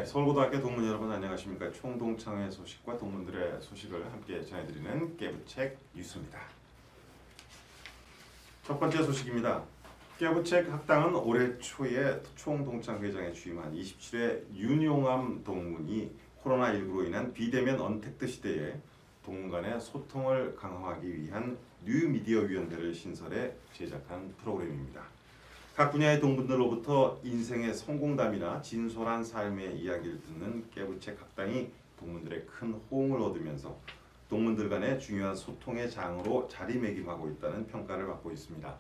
네, 서울고등학교 동문 여러분 안녕하십니까. 총동창회 소식과 동문들의 소식을 함께 전해드리는 깨부책 뉴스입니다. 첫 번째 소식입니다. 깨부책 학당은 올해 초에 총동창회장에 취임한 27회 윤용암 동문이 코로나19로 인한 비대면 언택트 시대에 동문 간의 소통을 강화하기 위한 뉴미디어위원회를 신설해 제작한 프로그램입니다. 각 분야의 동문들로부터 인생의 성공담이나 진솔한 삶의 이야기를 듣는 깨부책 학당이 동문들의 큰 호응을 얻으면서 동문들 간의 중요한 소통의 장으로 자리매김하고 있다는 평가를 받고 있습니다.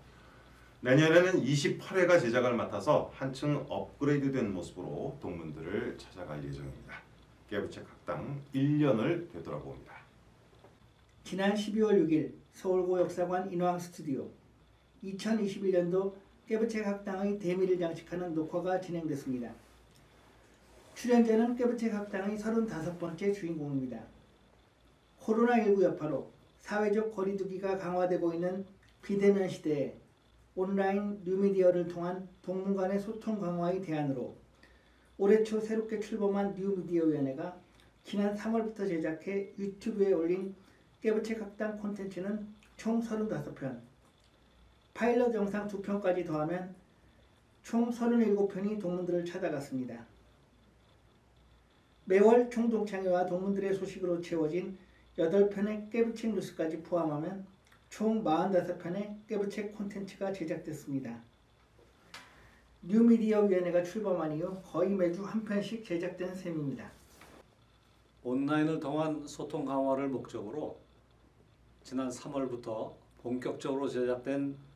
내년에는 28회가 제작을 맡아서 한층 업그레이드된 모습으로 동문들을 찾아갈 예정입니다. 깨부책 학당 1년을 되돌아봅니다. 지난 12월 6일 서울고 역사관 인왕 스튜디오 2021년도 깨부책 학당의 대미를 장식하는 녹화가 진행됐습니다. 출연자는 깨부책 학당의 35번째 주인공입니다. 코로나19 여파로 사회적 거리두기가 강화되고 있는 비대면 시대에 온라인 뉴미디어를 통한 동문 간의 소통 강화의 대안으로 올해 초 새롭게 출범한 뉴미디어위원회가 지난 3월부터 제작해 유튜브에 올린 깨부책 학당 콘텐츠는 총 35편, 파일럿 영상 2편까지 더하면 총 37편이 동문들을 찾아갔습니다. 매월 총동창회와 동문들의 소식으로 채워진 8편의 깨부책 뉴스까지 포함하면 총 45편의 깨부책 콘텐츠가 제작됐습니다. 뉴미디어위원회가 출범한 이후 거의 매주 한 편씩 제작된 셈입니다. 온라인을 통한 소통 강화를 목적으로 지난 3월부터 본격적으로 제작된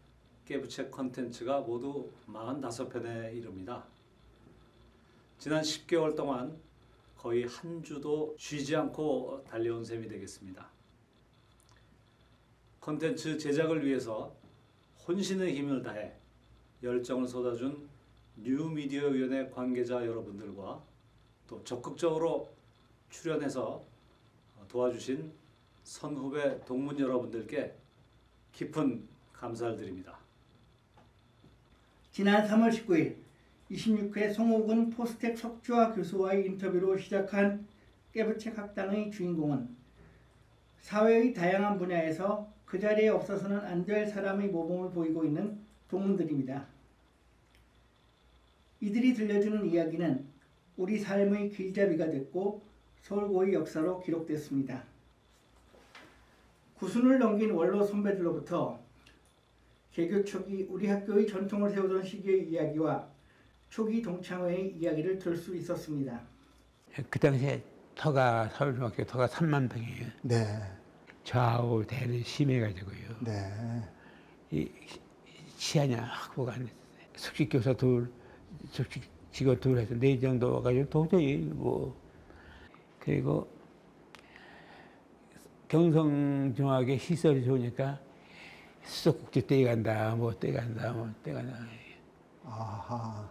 깨부책 콘텐츠가 모두 45편에 이릅니다. 지난 10개월 동안 거의 한 주도 쉬지 않고 달려온 셈이 되겠습니다. 콘텐츠 제작을 위해서 혼신의 힘을 다해 열정을 쏟아준 뉴미디어위원회 관계자 여러분들과 또 적극적으로 출연해서 도와주신 선후배 동문 여러분들께 깊은 감사를 드립니다. 지난 3월 19일 26회 송옥은 포스텍 석주화 교수와의 인터뷰로 시작한 깨부책 학당의 주인공은 사회의 다양한 분야에서 그 자리에 없어서는 안 될 사람의 모범을 보이고 있는 동문들입니다. 이들이 들려주는 이야기는 우리 삶의 길잡이가 됐고 서울고의 역사로 기록됐습니다. 구순을 넘긴 원로 선배들로부터 개교 초기 우리 학교의 전통을 세우던 시기의 이야기와 초기 동창회의 이야기를 들을 수 있었습니다. 그 당시에 서울중학교 터가 3만 평이에요. 네. 좌우 대를 심해가지고요. 네. 이 치안이 학부가 숙식교사 둘, 숙식 직원 둘 해서 4 정도 와가지고 도저히 뭐 그리고 경성중학의 시설이 좋으니까 수석국제 떼간다, 뭐 떼간다. 아하.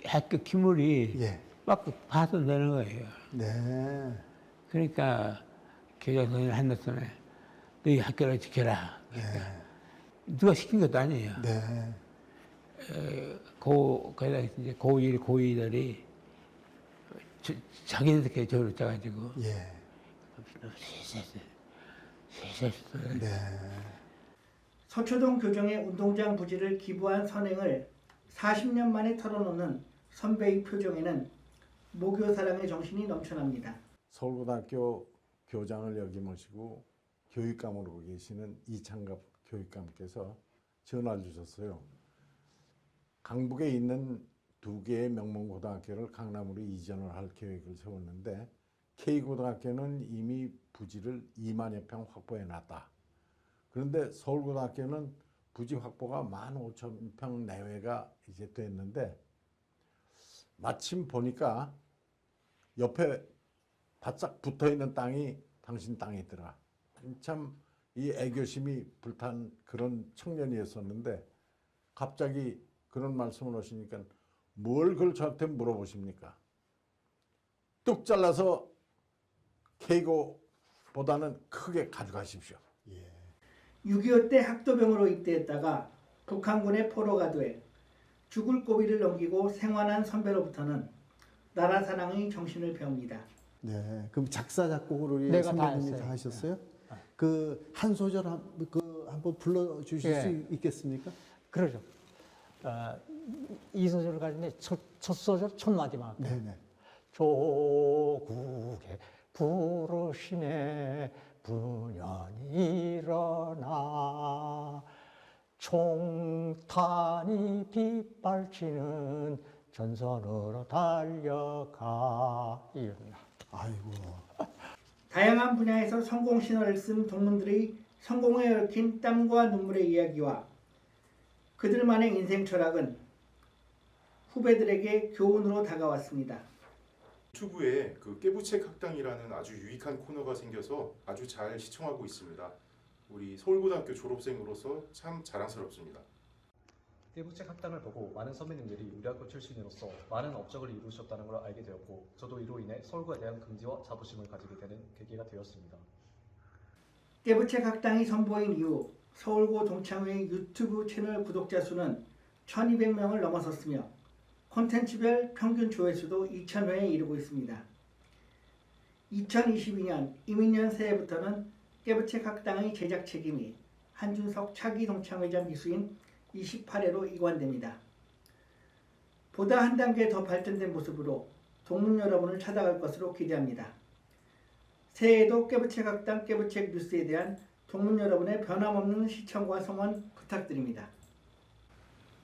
학교 기물이 예. 막 파손되는 거예요. 네. 그러니까 교장선생님 한날쯤에 너희 학교를 지켜라. 그러니까 누가 시킨 것도 아니에요. 네. 거기다 이제 고1, 고2들이 자기들끼리 저를 짜가지고 예. 네. 서초동 교정의 운동장 부지를 기부한 선행을 40년 만에 털어놓는 선배의 표정에는 모교사랑의 정신이 넘쳐납니다. 서울고등학교 교장을 여기 모시고 교육감으로 계시는 이창갑 교육감께서 전화를 주셨어요. 강북에 있는 2개의 명문고등학교를 강남으로 이전을 할 계획을 세웠는데 K고등학교는 이미 부지를 2만여 평 확보해 놨다. 그런데 서울고등학교는 부지 확보가 15,000평 내외가 이제 됐는데 마침 보니까 옆에 바짝 붙어있는 땅이 당신 땅이더라. 한참 이 애교심이 불탄 그런 청년이었었는데 갑자기 그런 말씀을 하시니까 뭘 그걸 저한테 물어보십니까? 뚝 잘라서 K고보다는 크게 가져가십시오. 6.25 때 학도병으로 입대했다가 북한군의 포로가 돼 죽을 고비를 넘기고 생還한 선배로부터는 나라 사랑의 정신을 배웁니다. 네, 그럼 작사 작곡을 우리 내가 다 선배님이 했어요. 다 하셨어요? 그 한 소절 한번 불러 주실 예. 수 있겠습니까? 그러죠. 이 소절을 가지고 첫 소절 첫 마디만 할게요. 네, 네. 조국의 부르심에 분연히 일어나 총탄이 빗발치는 전선으로 달려가. 이겁니다. 아이고. 다양한 분야에서 성공 신화를 쓴 동문들의 성공에 얽힌 땀과 눈물의 이야기와 그들만의 인생 철학은 후배들에게 교훈으로 다가왔습니다. 유튜브에 그 깨부책 학당이라는 아주 유익한 코너가 생겨서 아주 잘 시청하고 있습니다. 우리 서울고등학교 졸업생으로서 참 자랑스럽습니다. 깨부책 학당을 보고 많은 선배님들이 우리 학교 출신으로서 많은 업적을 이루셨다는 걸 알게 되었고, 저도 이로 인해 서울고에 대한 긍지와 자부심을 가지게 되는 계기가 되었습니다. 깨부책 학당이 선보인 이후 서울고 동창회의 유튜브 채널 구독자 수는 1200명을 넘어섰으며 콘텐츠별 평균 조회수도 2000회에 이르고 있습니다. 2022년 이민년 새해부터는 깨부책 학당의 제작 책임이 한준석 차기 동창회장 기수인 28회로 이관됩니다. 보다 한 단계 더 발전된 모습으로 동문 여러분을 찾아갈 것으로 기대합니다. 새해에도 깨부책 학당 깨부책 뉴스에 대한 동문 여러분의 변함없는 시청과 성원 부탁드립니다.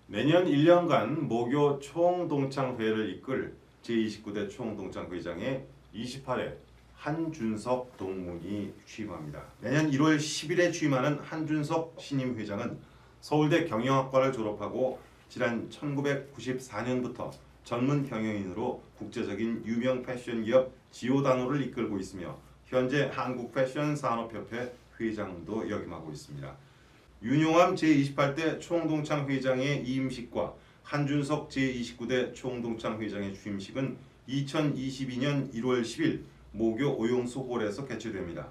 내년 1년간 모교 총동창회를 이끌 제29대 총동창회장에 28회 한준석 동문이 취임합니다. 내년 1월 10일에 취임하는 한준석 신임 회장은 서울대 경영학과를 졸업하고 지난 1994년부터 전문 경영인으로 국제적인 유명 패션 기업 지오다노를 이끌고 있으며 현재 한국패션산업협회 회장도 역임하고 있습니다. 윤용암 제28대 총동창회장의 이임식과 한준석 제29대 총동창회장의 취임식은 2022년 1월 10일 모교 오용수홀에서 개최됩니다.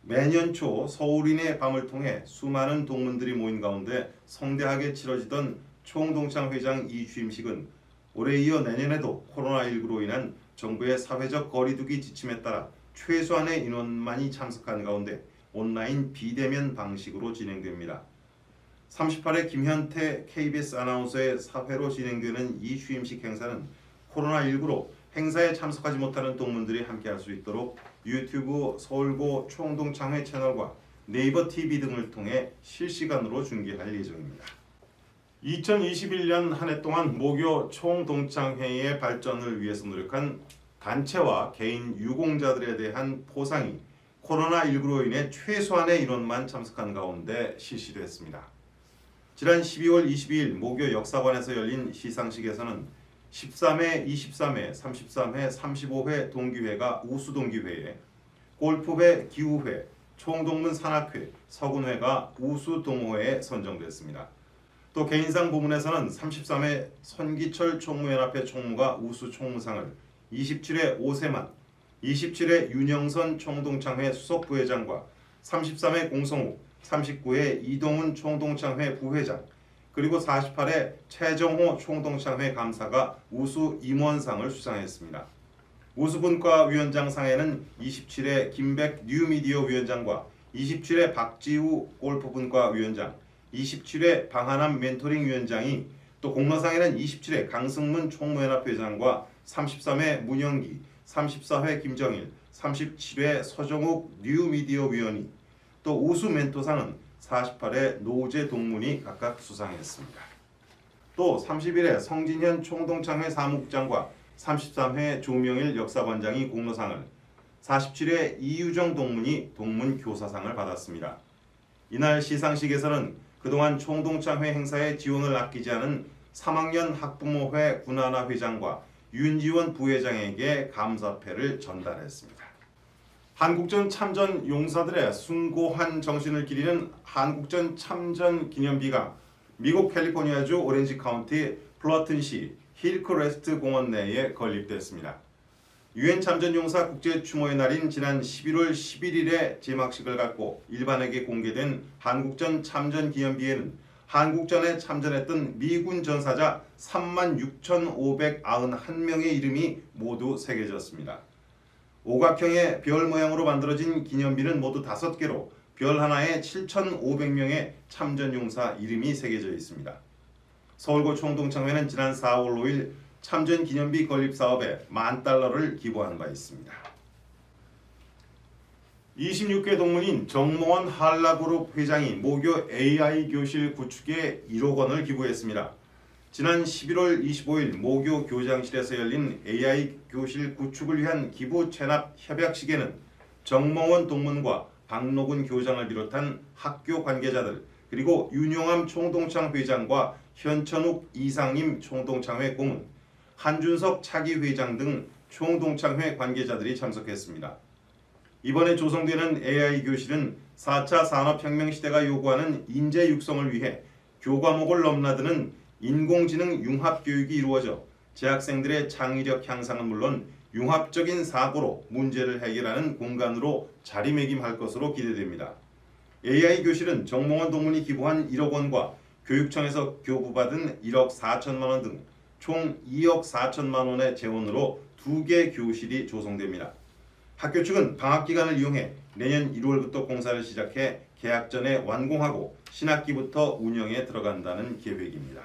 매년 초 서울인의 밤을 통해 수많은 동문들이 모인 가운데 성대하게 치러지던 총동창회장 이 취임식은 올해 이어 내년에도 코로나19로 인한 정부의 사회적 거리두기 지침에 따라 최소한의 인원만이 참석한 가운데 온라인 비대면 방식으로 진행됩니다. 38회 김현태 KBS 아나운서의 사회로 진행되는 이 취임식 행사는 코로나19로 행사에 참석하지 못하는 동문들이 함께할 수 있도록 유튜브 서울고 총동창회 채널과 네이버 TV 등을 통해 실시간으로 중계할 예정입니다. 2021년 한 해 동안 모교 총동창회의 발전을 위해서 노력한 단체와 개인 유공자들에 대한 포상이 코로나19로 인해 최소한의 인원만 참석한 가운데 실시됐습니다. 지난 12월 22일 모교 역사관에서 열린 시상식에서는 13회, 23회, 33회, 35회 동기회가 우수동기회에, 골프회, 기후회, 총동문 산악회, 서군회가 우수동호회에 선정됐습니다. 또 개인상 부문에서는 33회 선기철 총무연합회 총무가 우수총무상을, 27회 오세만, 27회 윤영선 총동창회 수석부회장과 33회 공성욱, 39회 이동훈 총동창회 부회장, 그리고 48회 최정호 총동창회 감사가 우수 임원상을 수상했습니다. 우수분과위원장상에는 27회 김백 뉴미디어 위원장과 27회 박지우 골프분과위원장, 27회 방하남 멘토링 위원장이, 또 공로상에는 27회 강승문 총무연합 회장과 33회 문영기, 34회 김정일, 37회 서정욱 뉴미디어 위원이, 또 우수 멘토상은 48회 노재 동문이 각각 수상했습니다. 또 31회 성진현 총동창회 사무국장과 33회 조명일 역사관장이 공로상을, 47회 이유정 동문이 동문교사상을 받았습니다. 이날 시상식에서는 그동안 총동창회 행사에 지원을 아끼지 않은 3학년 학부모회 군하나 회장과 윤지원 부회장에게 감사패를 전달했습니다. 한국전 참전 용사들의 숭고한 정신을 기리는 한국전 참전 기념비가 미국 캘리포니아주 오렌지 카운티 플러튼시 힐크레스트 공원 내에 건립됐습니다. 유엔 참전용사 국제추모의 날인 지난 11월 11일에 제막식을 갖고 일반에게 공개된 한국전 참전 기념비에는 한국전에 참전했던 미군 전사자 36,591명의 이름이 모두 새겨졌습니다. 오각형의 별 모양으로 만들어진 기념비는 모두 5개로 별 하나에 7,500명의 참전용사 이름이 새겨져 있습니다. 서울고 총동창회는 지난 4월 5일 참전 기념비 건립 사업에 $10,000를 기부한 바 있습니다. 26개 동문인 정몽원 한라그룹 회장이 모교 AI 교실 구축에 1억 원을 기부했습니다. 지난 11월 25일 모교 교장실에서 열린 AI 교실 구축을 위한 기부 체납 협약식에는 정몽원 동문과 박노근 교장을 비롯한 학교 관계자들 그리고 윤용암 총동창 회장과 현천욱 이상임 총동창회 고문, 한준석 차기 회장 등 총동창회 관계자들이 참석했습니다. 이번에 조성되는 AI 교실은 4차 산업혁명 시대가 요구하는 인재 육성을 위해 교과목을 넘나드는 인공지능 융합 교육이 이루어져 재학생들의 창의력 향상은 물론 융합적인 사고로 문제를 해결하는 공간으로 자리매김할 것으로 기대됩니다. AI 교실은 정몽원 동문이 기부한 1억 원과 교육청에서 교부받은 1억 4천만 원 등 총 2억 4천만 원의 재원으로 2개 교실이 조성됩니다. 학교 측은 방학 기간을 이용해 내년 1월부터 공사를 시작해 개학 전에 완공하고 신학기부터 운영에 들어간다는 계획입니다.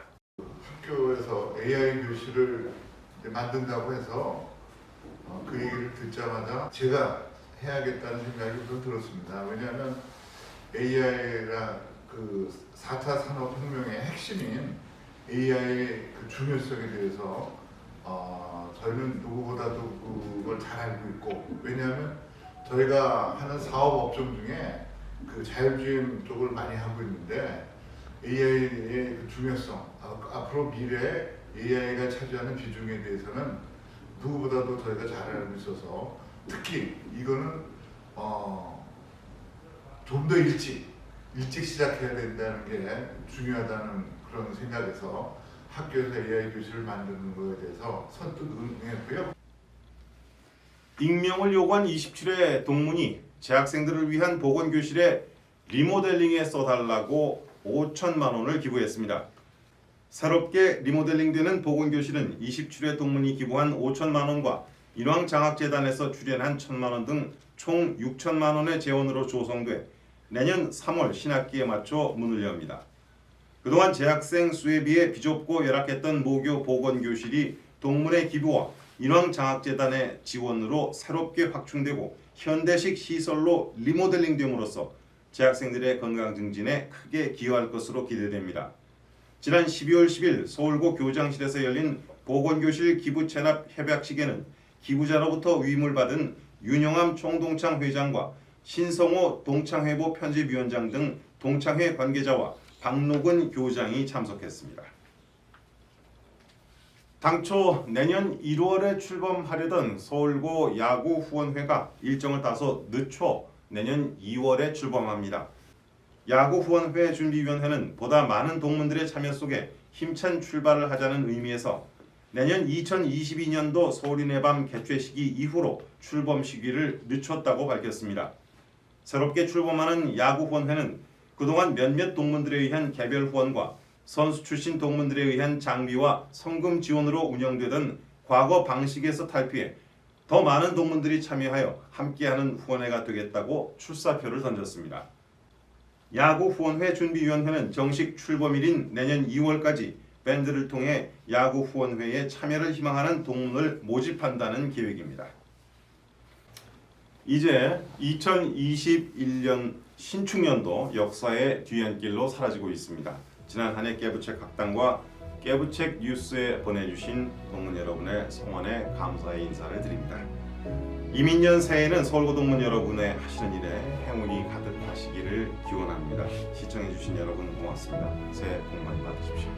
학교에서 AI 교실을 만든다고 해서 그 얘기를 듣자마자 제가 해야겠다는 생각이 좀 들었습니다. 왜냐하면 AI가 그 4차 산업혁명의 핵심인 AI의 그 중요성에 대해서 저희는 누구보다도 그걸 잘 알고 있고, 왜냐하면 저희가 하는 사업 업종 중에 그 자율주행 쪽을 많이 하고 있는데 AI의 그 중요성, 앞으로 미래에 AI가 차지하는 비중에 대해서는 누구보다도 저희가 잘 알고 있어서 특히 이거는 좀 더 일찍 시작해야 된다는 게 중요하다는 그런 생각에서 학교에서 AI 교실을 만드는 것에 대해서 선뜻 응했고요. 익명을 요구한 27회 동문이 재학생들을 위한 보건교실에 리모델링에 써달라고 5천만 원을 기부했습니다. 새롭게 리모델링되는 보건교실은 27회 동문이 기부한 5천만 원과 인왕장학재단에서 출연한 1천만 원 등 총 6천만 원의 재원으로 조성돼 내년 3월 신학기에 맞춰 문을 엽니다. 그동안 재학생 수에 비해 비좁고 열악했던 모교 보건교실이 동문의 기부와 인왕장학재단의 지원으로 새롭게 확충되고 현대식 시설로 리모델링됨으로써 재학생들의 건강 증진에 크게 기여할 것으로 기대됩니다. 지난 12월 10일 서울고 교장실에서 열린 보건교실 기부 체납 협약식에는 기부자로부터 위임을 받은 윤영암 총동창 회장과 신성호 동창회보 편집위원장 등 동창회 관계자와 박노근 교장이 참석했습니다. 당초 내년 1월에 출범하려던 서울고 야구 후원회가 일정을 따서 늦춰 내년 2월에 출범합니다. 야구 후원회 준비위원회는 보다 많은 동문들의 참여 속에 힘찬 출발을 하자는 의미에서 내년 2022년도 서울인의 밤 개최 시기 이후로 출범 시기를 늦췄다고 밝혔습니다. 새롭게 출범하는 야구 후원회는 그동안 몇몇 동문들에 의한 개별 후원과 선수 출신 동문들에 의한 장비와 성금 지원으로 운영되던 과거 방식에서 탈피해 더 많은 동문들이 참여하여 함께하는 후원회가 되겠다고 출사표를 던졌습니다. 야구 후원회 준비위원회는 정식 출범일인 내년 2월까지 밴드를 통해 야구 후원회에 참여를 희망하는 동문을 모집한다는 계획입니다. 이제 2021년 신축년도 역사의 뒤안길로 사라지고 있습니다. 지난 한 해 깨부책 학당과 깨부책 뉴스에 보내주신 동문 여러분의 성원에 감사의 인사를 드립니다. 이민년 새해에는 서울고 동문 여러분의 하시는 일에 행운이 가득하시기를 기원합니다. 시청해주신 여러분 고맙습니다. 새해 복 많이 받으십시오.